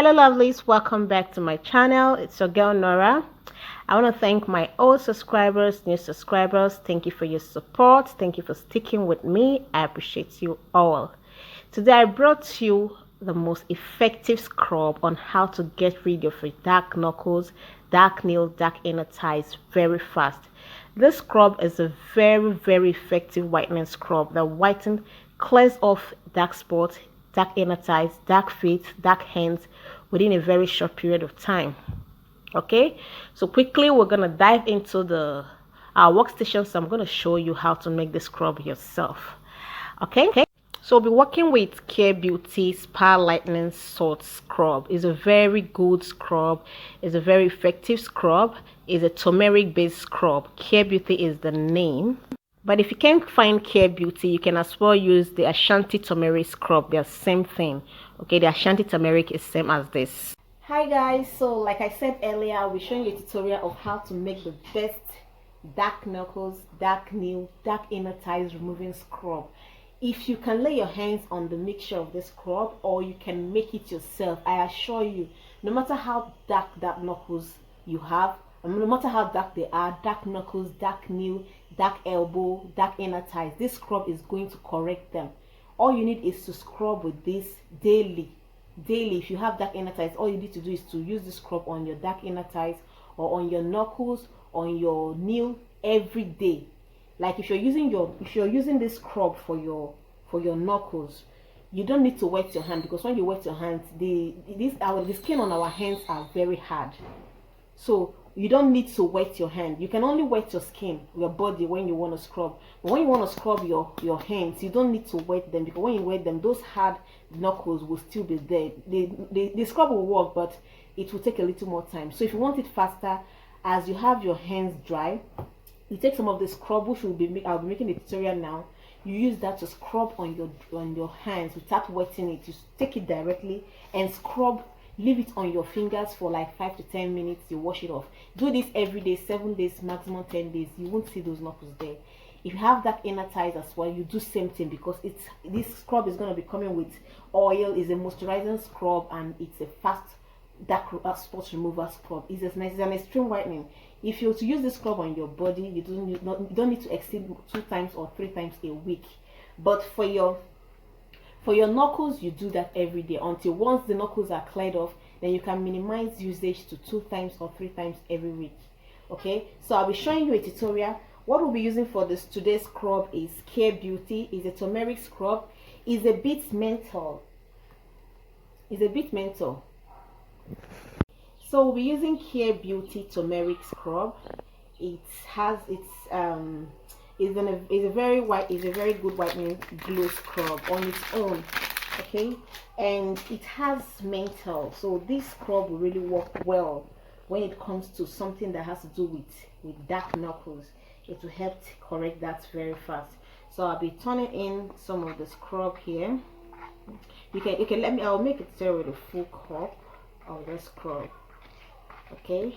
Hello lovelies, welcome back to my channel. It's your girl Nora. I want to thank my old subscribers, new subscribers. Thank you for your support. Thank you for sticking with me. I appreciate you all. Today I brought you the most effective scrub on how to get rid of your dark knuckles, dark nails, dark inner thighs very fast. This scrub is a very effective whitening scrub that whitens, clears off dark spots, dark inner thighs, dark feet, dark hands within a very short period of time. Okay, so quickly we're gonna dive into our workstation. So I'm gonna show you how to make the scrub yourself. Okay, so we'll be working with Care Beauty Spa Lightening Salt Scrub. It's a very good scrub. It's a very effective scrub. It's a turmeric based scrub. Care Beauty is the name. But if you can't find Care Beauty, you can as well use the Ashanti Turmeric Scrub. They're same thing. Okay, the Ashanti Turmeric is same as this. Hi guys, so like I said earlier, I'll be showing you a tutorial of how to make the best dark knuckles, dark nail, dark inner thighs removing scrub. If you can lay your hands on the mixture of this scrub, or you can make it yourself, I assure you, no matter how dark knuckles you have, no matter how dark they are, dark knuckles, dark nail, dark elbow, dark inner thighs, this scrub is going to correct them. All you need is to scrub with this daily. If you have dark inner thighs, all you need to do is to use this scrub on your dark inner thighs or on your knuckles, on your nail every day. Like if you're using this scrub for your knuckles, you don't need to wet your hand, because when you wet your hands, the skin on our hands are very hard. So you don't need to wet your hand. You can only wet your skin, your body, when you want to scrub. But when you want to scrub your hands, you don't need to wet them, because when you wet them, those hard knuckles will still be there. The scrub will work, but it will take a little more time. So if you want it faster, as you have your hands dry, you take some of the scrub, which I'll be making a tutorial now. You use that to scrub on your hands without wetting it. You take it directly and scrub. Leave it on your fingers for like 5 to 10 minutes. You wash it off. Do this every day, 7 days, maximum 10 days. You won't see those knuckles there. If you have that inner thighs as well, you do same thing, because this scrub is going to be coming with oil. Is a moisturizing scrub, and it's a fast dark spot remover scrub. It's an extreme whitening. If you're to use this scrub on your body, you don't need to exceed 2 times or 3 times a week. But for your knuckles, you do that every day until once the knuckles are cleared off. Then you can minimize usage to 2 times or 3 times every week. Okay, so I'll be showing you a tutorial. What we'll be using for today's scrub is Care Beauty. Is a turmeric scrub. Is a bit menthol. So we'll be using Care Beauty turmeric scrub. It's a very good whitening glow scrub on its own. Okay, and it has menthol, so this scrub will really work well when it comes to something that has to do with dark knuckles. It will help correct that very fast. So I'll be turning in some of the scrub here. You can let me, I'll make it there with a full cup of the scrub. Okay,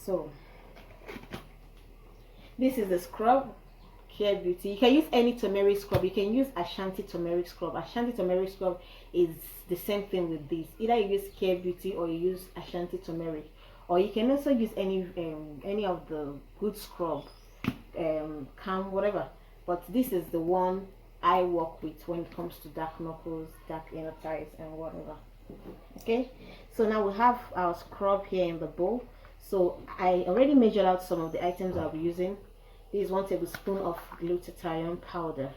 so this is the scrub, Care Beauty. You can use any turmeric scrub. You can use Ashanti turmeric scrub. Ashanti turmeric scrub is the same thing with this. Either you use Care Beauty or you use Ashanti turmeric, or you can also use any of the good scrub, calm, whatever. But this is the one I work with when it comes to dark knuckles, dark inner thighs, and whatever. Okay, so now we have our scrub here in the bowl. So I already measured out some of the items I'll be using. This is 1 tablespoon of Gluthathion powder.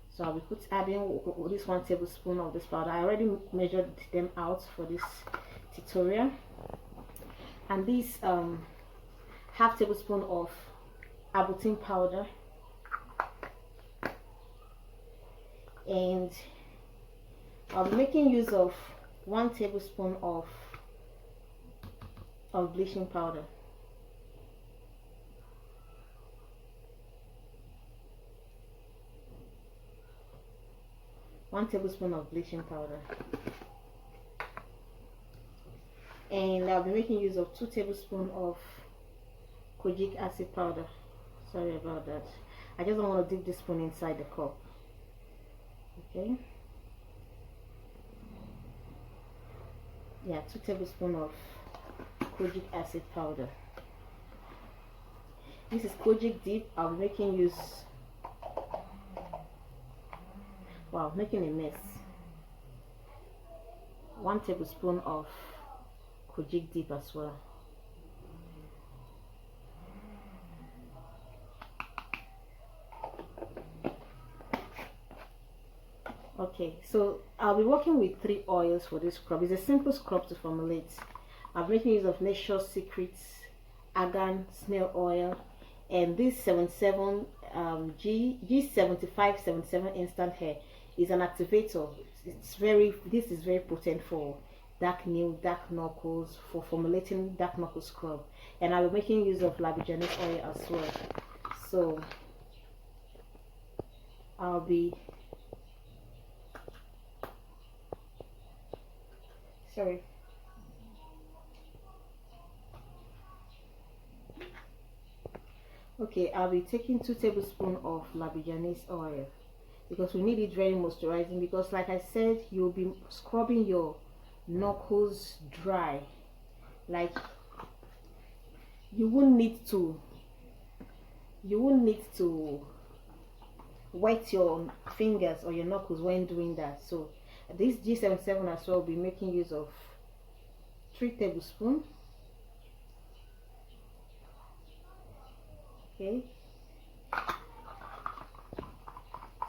So I'll be adding this 1 tablespoon of this powder. I already measured them out for this tutorial. And this half tablespoon of Arbutin powder. And I'll be making use of 1 tablespoon of bleaching powder. One tablespoon of bleaching powder. And I'll be making use of 2 tablespoons of kojic acid powder. Sorry about that. I just don't want to dip this spoon inside the cup. Okay. Yeah, 2 tablespoons of kojic acid powder. This is kojic dip. I'll be making use, wow, making a mess. 1 tablespoon of kojic dip as well. Okay, so I'll be working with 3 oils for this scrub. It's a simple scrub to formulate. I'm making use of Nature's Secrets argan snail oil, and this 77 G7577 instant hair is an activator. This is very potent for dark nail, dark knuckles, for formulating dark knuckle scrub. And I'll be making use of Labijanise oil as well. So I'll be Okay, I'll be taking 2 tablespoons of Labijanise oil because we need it very moisturizing, because like I said, you'll be scrubbing your knuckles dry. Like you won't need to wet your fingers or your knuckles when doing that. So this G77 as well will be making use of 3 tablespoons. Okay,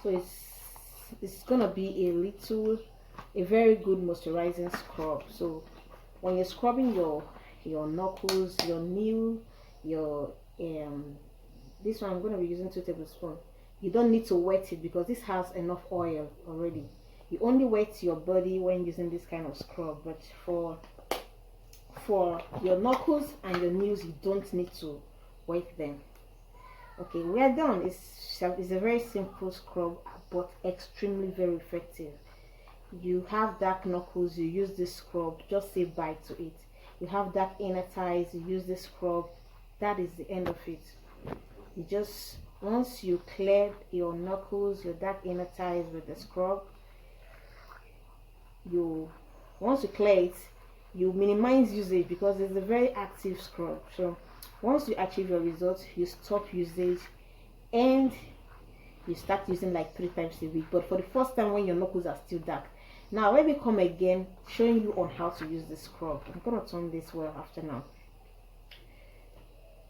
so it's gonna be a very good moisturizing scrub. So when you're scrubbing your knuckles, your nail, your this one I'm going to be using 2 tablespoons. You don't need to wet it because this has enough oil already. You only wet your body when using this kind of scrub, but for your knuckles and your nails you don't need to wet them. Okay, we are done. It's a very simple scrub but extremely very effective. You have dark knuckles, you use this scrub, just say bye to it. You have dark inner thighs, you use this scrub, that is the end of it. You just, once you clear your knuckles, your dark inner thighs with the scrub, once you clear it, you minimize usage because it's a very active scrub. So once you achieve your results, you stop usage and you start using like 3 times a week, but for the first time when your knuckles are still dark. Now let me come again showing you on how to use the scrub. I'm gonna turn this well after now.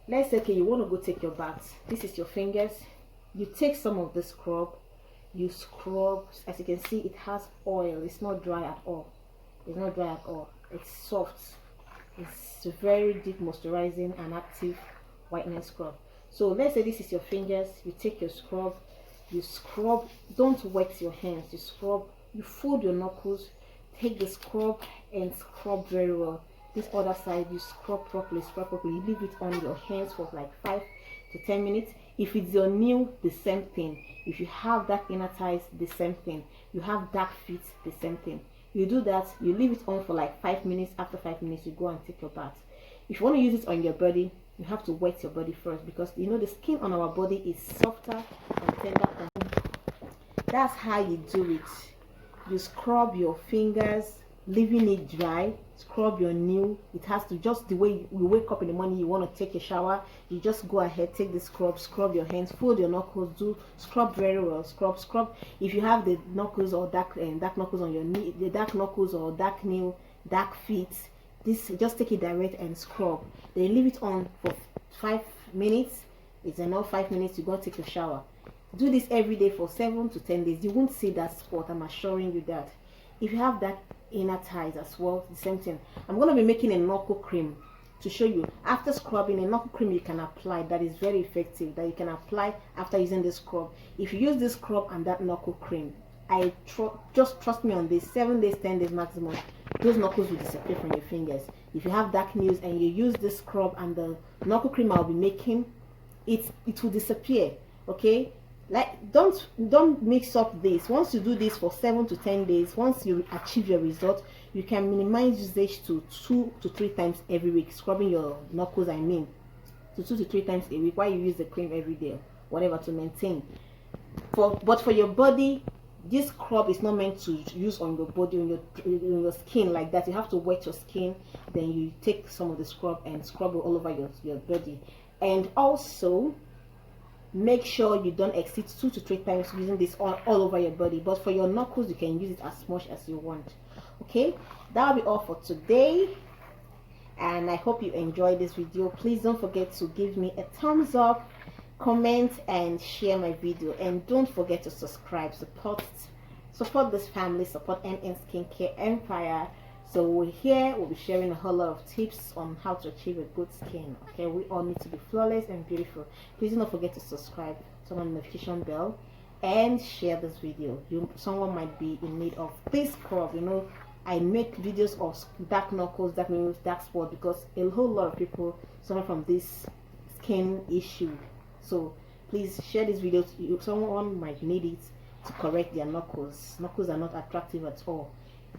Let's say, okay, you want to go take your bath. This is your fingers. You take some of the scrub, you scrub. As you can see, it has oil. It's not dry at all. It's not dry at all. It's soft. It's very deep moisturizing and active whitening scrub. So let's say this is your fingers. You take your scrub, you scrub. Don't wet your hands. You scrub. You fold your knuckles. Take the scrub and scrub very well. This other side, you scrub properly, you leave it on your hands for like 5 to 10 minutes. If it's your nail, the same thing. If you have dark inner thighs, the same thing. You have dark feet, the same thing. You do that, you leave it on for like 5 minutes. After 5 minutes, you go and take your bath. If you want to use it on your body, you have to wet your body first, because you know the skin on our body is softer and tender. That's how you do it. You scrub your fingers, leaving it dry. Scrub your nail. It has to, just the way you wake up in the morning, you want to take a shower, you just go ahead, take the scrub your hands, fold your knuckles, do scrub very well. Scrub. If you have the knuckles or dark knuckles on your knee, the dark knuckles or dark nail, dark feet, this, just take it direct and scrub. Then leave it on for 5 minutes. It's enough. 5 minutes, you go take a shower. Do this every day for 7 to 10 days. You won't see that spot, I'm assuring you that. If you have that inner thighs as well, the same thing. I'm going to be making a knuckle cream to show you. After scrubbing, a knuckle cream you can apply that is very effective, that you can apply after using this scrub. If you use this scrub and that knuckle cream, just trust me on this, 7 days, 10 days maximum, those knuckles will disappear from your fingers. If you have dark nails and you use this scrub and the knuckle cream I'll be making, it will disappear. Okay, like don't mix up this. Once you do this for 7 to 10 days, once you achieve your result, you can minimize usage to 2 to 3 times every week. Scrubbing your knuckles, I mean, to 2 to 3 times a week, while you use the cream every day, whatever, to maintain. But for your body, this scrub is not meant to use on your body, on your skin like that. You have to wet your skin, then you take some of the scrub and scrub it all over your body. And also make sure you don't exceed 2 to 3 times using this all over your body, but for your knuckles you can use it as much as you want. Okay, that will be all for today, and I hope you enjoyed this video. Please don't forget to give me a thumbs up, comment and share my video, and don't forget to subscribe. Support this family, support NN Skincare Empire. So we'll be sharing a whole lot of tips on how to achieve a good skin. Okay, we all need to be flawless and beautiful. Please don't forget to subscribe, turn on the notification bell, and share this video. Someone might be in need of this scrub. You know, I make videos of dark knuckles, dark nails, dark spot, because a whole lot of people suffer from this skin issue. So please share this video. Someone might need it to correct their knuckles. Knuckles are not attractive at all.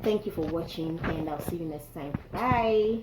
Thank you for watching, and I'll see you next time. Bye.